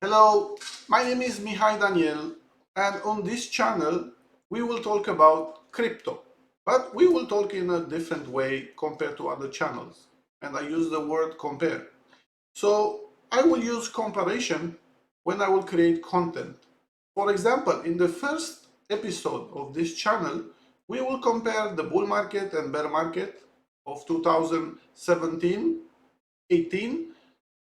Hello, my name is Mihai Daniel, and on this channel we will talk about crypto, but we will talk in a different way compared to other channels, and I use the word compare. So I will use comparison when I will create content. For example, in the first episode of this channel, we will compare the bull market and bear market of 2017, 18,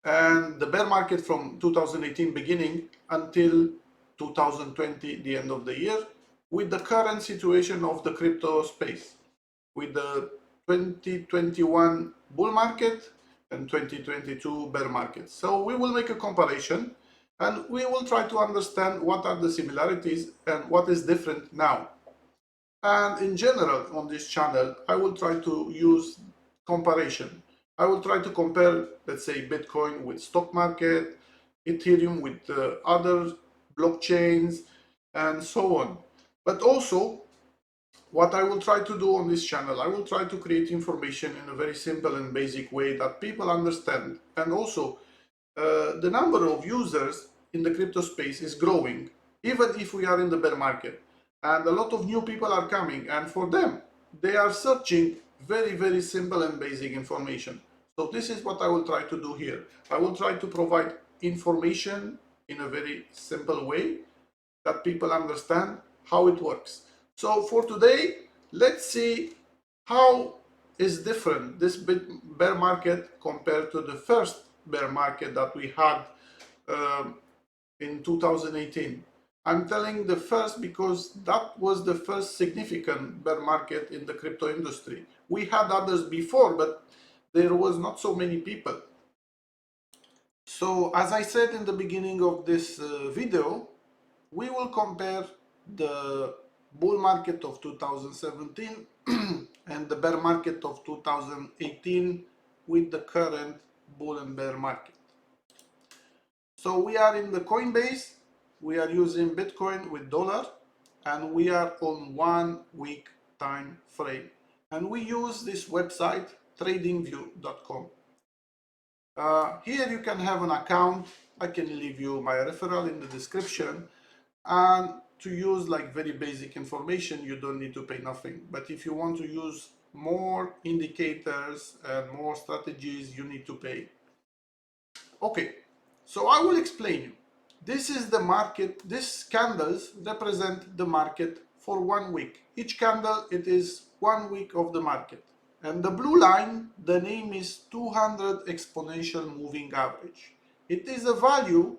and the bear market from 2018 beginning until 2020, the end of the year, with the current situation of the crypto space, with the 2021 bull market and 2022 bear market. So we will make a comparison and we will try to understand what are the similarities and what is different now. And in general, on this channel, I will try to use comparison. I will try to compare, let's say, Bitcoin with stock market, Ethereum with other blockchains, and so on. But also, what I will try to do on this channel, I will try to create information in a very simple and basic way that people understand. And also, the number of users in the crypto space is growing, even if we are in the bear market. And a lot of new people are coming, and for them, they are searching very, very simple and basic information. So this is what I will try to do here. I will try to provide information in a very simple way that people understand how it works. So for today, let's see how is different this bear market compared to the first bear market that we had um, in 2018. I'm telling the first because that was the first significant bear market in the crypto industry. We had others before, but there was not so many people. So as I said in the beginning of this video, we will compare the bull market of 2017 and the bear market of 2018 with the current bull and bear market. So we are in the Coinbase, we are using Bitcoin with dollar, and we are on 1 week time frame. And we use this website tradingview.com. Here you can have an account. I can leave you my referral in the description. And to use like very basic information, you don't need to pay nothing. But if you want to use more indicators and more strategies, you need to pay. Okay, so I will explain you. This is the market. These candles represent the market for 1 week. Each candle, it is 1 week of the market. And the blue line, the name is 200 exponential moving average. It is a value,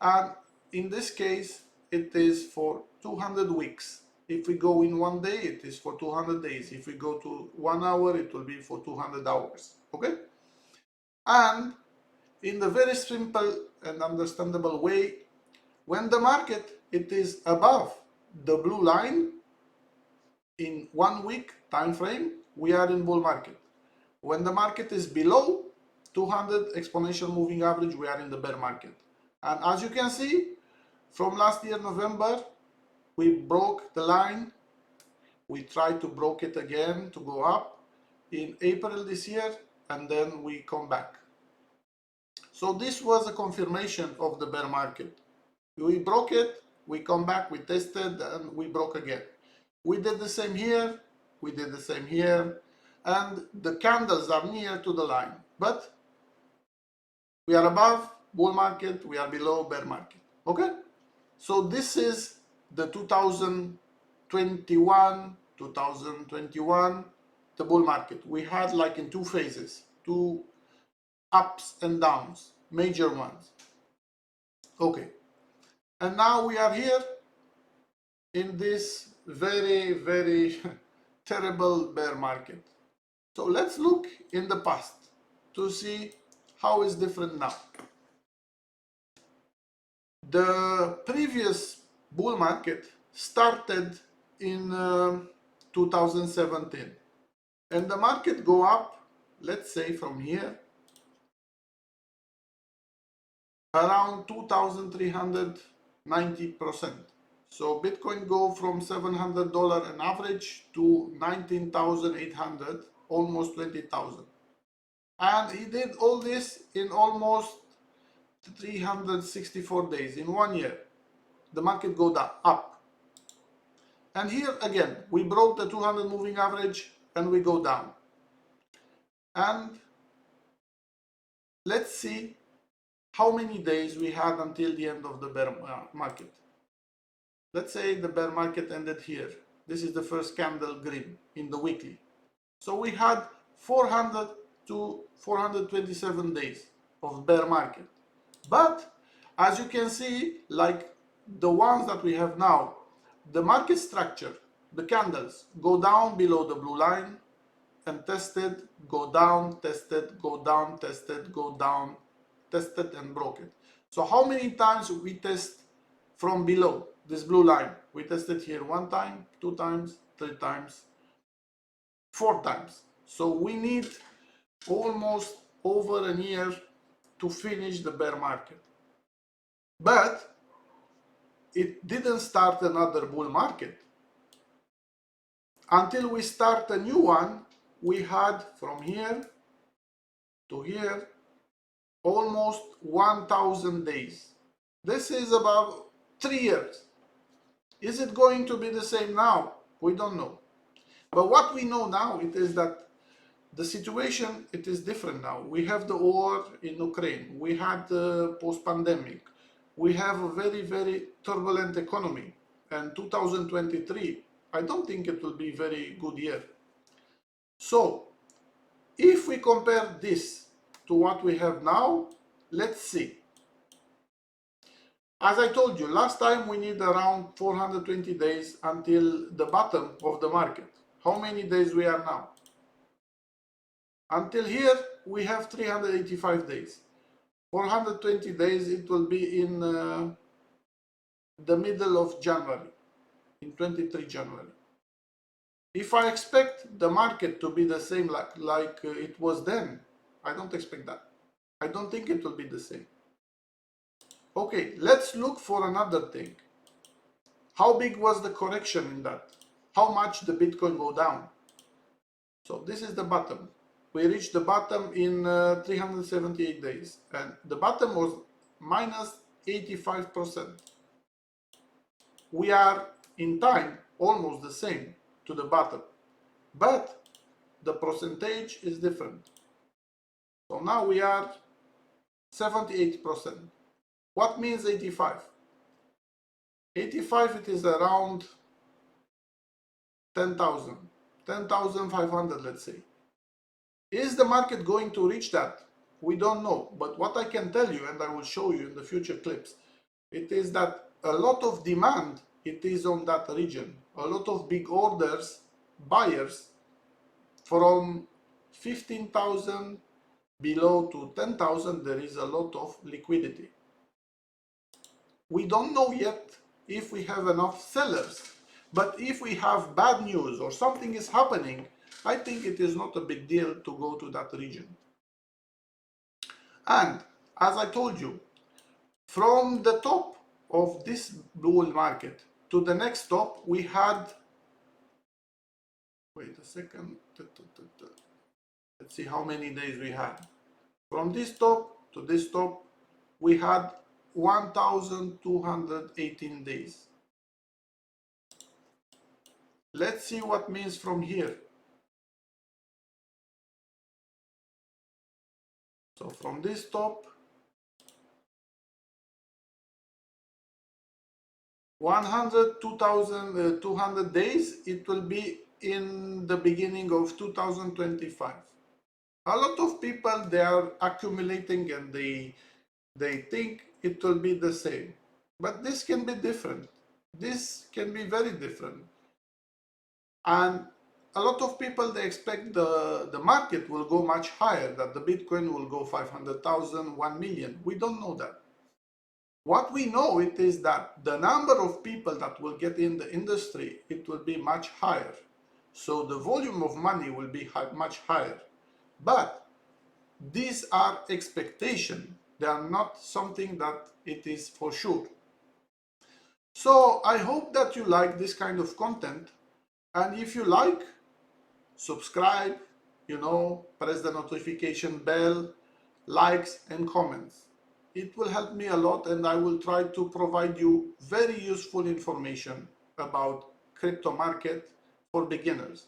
and in this case, it is for 200 weeks. If we go in 1 day, it is for 200 days. If we go to 1 hour, it will be for 200 hours. Okay? And in the very simple and understandable way, when the market it is above the blue line in 1 week time frame, we are in bull market. When the market is below 200 exponential moving average, we are in the bear market. And as you can see, from last year November, we broke the line. We tried to break it again to go up in April this year, and then we come back. So this was a confirmation of the bear market. We broke it, we come back, we tested, and we broke again. We did the same here, we did the same here, and the candles are near to the line. But we are above bull market, we are below bear market. Okay? So this is the 2021, the bull market. We had like in two phases, two ups and downs, major ones. Okay. And now we are here in this very, very terrible bear market. So let's look in the past to see how it's different now. The previous bull market started in 2017, and the market go up, let's say from here, around 2,390%. So Bitcoin go from $700 an average to 19,800, almost 20,000. And he did all this in almost 364 days in 1 year, the market go down, up. And here again, we broke the 200 moving average and we go down. And let's see how many days we had until the end of the bear market. Let's say the bear market ended here. This is the first candle green in the weekly. So we had 400 to 427 days of bear market. But as you can see, like the ones that we have now, the market structure, the candles go down below the blue line and tested, go down, tested, go down, tested, go down, tested and broke it. So how many times we test from below this blue line? We tested here 1 time, 2 times, 3 times, 4 times. So we need almost over a year to finish the bear market. But it didn't start another bull market. Until we start a new one, we had from here to here almost 1,000 days. This is about 3 years. Is it going to be the same now? We don't know. But what we know now it is that the situation, it is different now. We have the war in Ukraine. We had the post-pandemic. We have a very, very turbulent economy. And 2023, I don't think it will be a very good year. So, if we compare this to what we have now, let's see. As I told you, last time we need around 420 days until the bottom of the market. How many days we are now? Until here, we have 385 days. 420 days, it will be in the middle of January, in 23 January. If I expect the market to be the same like it was then, I don't expect that. I don't think it will be the same. Okay, let's look for another thing. How big was the correction in that? How much the Bitcoin go down? So this is the bottom. We reached the bottom in 378 days, and the bottom was minus 85%. We are in time almost the same to the bottom, but the percentage is different. So now we are 78%. What means 85? 85, it is around 10,000, 10,500, let's say. Is the market going to reach that? We don't know. But what I can tell you, and I will show you in the future clips, it is that a lot of demand, it is on that region. A lot of big orders, buyers, from 15,000 below to 10,000, there is a lot of liquidity. We don't know yet if we have enough sellers. But if we have bad news or something is happening, I think it is not a big deal to go to that region. And as I told you, from the top of this bull market to the next top, we had, wait a second, let's see how many days we had. From this top to this top, we had 1,218 days. Let's see what means from here. So from this top, 2,200 days, it will be in the beginning of 2025. A lot of people, they are accumulating and they think it will be the same. But this can be different. This can be very different. And a lot of people, they expect the market will go much higher, that the Bitcoin will go 500,000, 1 million. We don't know that. What we know it is that the number of people that will get in the industry, it will be much higher. So the volume of money will be much higher. But these are expectations. They are not something that it is for sure. So I hope that you like this kind of content. And if you like, subscribe, press the notification bell, likes and comments. it will help me a lot, and I will try to provide you very useful information about crypto market for beginners.